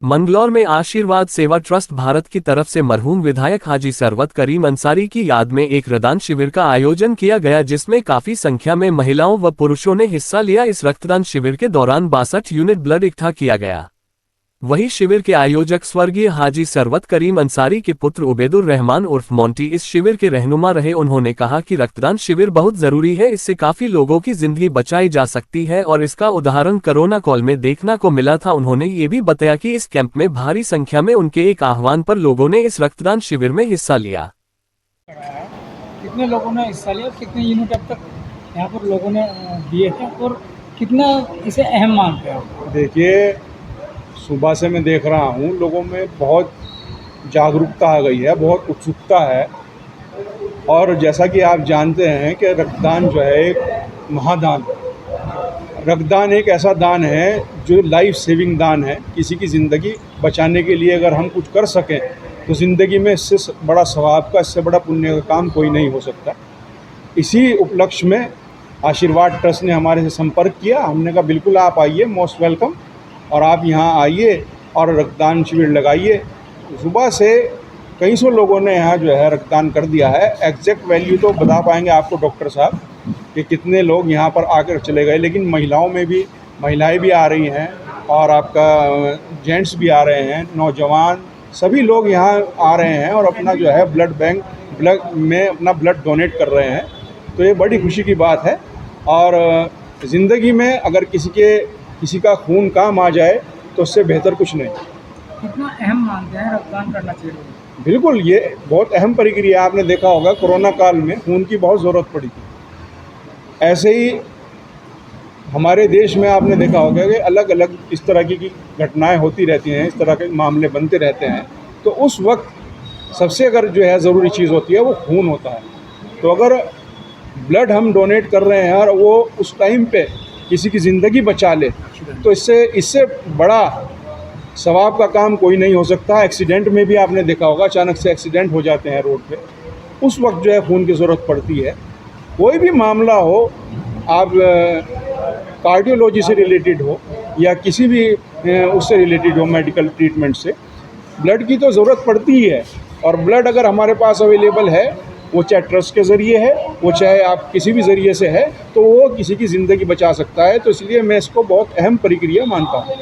मंगलौर में आशीर्वाद सेवा ट्रस्ट भारत की तरफ से मरहूम विधायक हाजी सरवत करीम अंसारी की याद में एक रक्तदान शिविर का आयोजन किया गया, जिसमें काफी संख्या में महिलाओं व पुरुषों ने हिस्सा लिया। इस रक्तदान शिविर के दौरान 62 यूनिट ब्लड इकट्ठा किया गया। वहीं शिविर के आयोजक स्वर्गीय हाजी सरवत करीम अंसारी के पुत्र उबैदुर रहमान उर्फ मोंटी इस शिविर के रहनुमा रहे। उन्होंने कहा कि रक्तदान शिविर बहुत जरूरी है, इससे काफी लोगों की जिंदगी बचाई जा सकती है और इसका उदाहरण कोरोना काल में देखने को मिला था। उन्होंने ये भी बताया कि इस कैंप में भारी संख्या में उनके एक आह्वान पर लोगों ने इस रक्तदान शिविर में हिस्सा लिया। कितने लोगों ने हिस्सा लिया, कितने यूनिट अब तक यहाँ पर लोगों ने दिए थे और कितना इसे अहम मानते हैं? देखिए, सुबह से मैं देख रहा हूँ लोगों में बहुत जागरूकता आ गई है, बहुत उत्सुकता है। और जैसा कि आप जानते हैं कि रक्तदान जो है एक महादान है। रक्तदान एक ऐसा दान है जो लाइफ सेविंग दान है। किसी की ज़िंदगी बचाने के लिए अगर हम कुछ कर सकें तो ज़िंदगी में इससे बड़ा सवाब का, इससे बड़ा पुण्य का काम कोई नहीं हो सकता। इसी उपलक्ष्य में आशीर्वाद ट्रस्ट ने हमारे से संपर्क किया। हमने कहा बिल्कुल आप आइए, मोस्ट वेलकम, और आप यहाँ आइए और रक्तदान शिविर लगाइए। सुबह से कई सौ लोगों ने यहाँ जो है रक्तदान कर दिया है। एग्जैक्ट वैल्यू तो बता पाएंगे आपको डॉक्टर साहब कि कितने लोग यहाँ पर आकर चले गए, लेकिन महिलाएं भी आ रही हैं और आपका जेंट्स भी आ रहे हैं, नौजवान सभी लोग यहाँ आ रहे हैं और अपना जो है ब्लड में अपना ब्लड डोनेट कर रहे हैं। तो ये बड़ी खुशी की बात है। और ज़िंदगी में अगर किसी का खून काम आ जाए तो उससे बेहतर कुछ नहीं। कितना अहम मानते हैं रक्तदान करना चाहिए? बिल्कुल, ये बहुत अहम प्रक्रिया। आपने देखा होगा कोरोना काल में खून की बहुत ज़रूरत पड़ी थी। ऐसे ही हमारे देश में आपने देखा होगा कि अलग अलग इस तरह की घटनाएं होती रहती हैं, इस तरह के मामले बनते रहते हैं। तो उस वक्त सबसे अगर जो है ज़रूरी चीज़ होती है वो खून होता है। तो अगर ब्लड हम डोनेट कर रहे हैं और वो उस टाइम पे किसी की ज़िंदगी बचा ले तो इससे बड़ा सवाब का काम कोई नहीं हो सकता। एक्सीडेंट में भी आपने देखा होगा, अचानक से एक्सीडेंट हो जाते हैं रोड पे, उस वक्त जो है खून की ज़रूरत पड़ती है। कोई भी मामला हो, आप कार्डियोलॉजी से रिलेटेड हो या किसी भी उससे रिलेटेड हो, मेडिकल ट्रीटमेंट से, ब्लड की तो ज़रूरत पड़ती ही है। और ब्लड अगर हमारे पास अवेलेबल है, वो चाहे ट्रस्ट के ज़रिए है, वो चाहे आप किसी भी ज़रिए से है, तो वो किसी की ज़िंदगी बचा सकता है। तो इसलिए मैं इसको बहुत अहम प्रक्रिया मानता हूँ।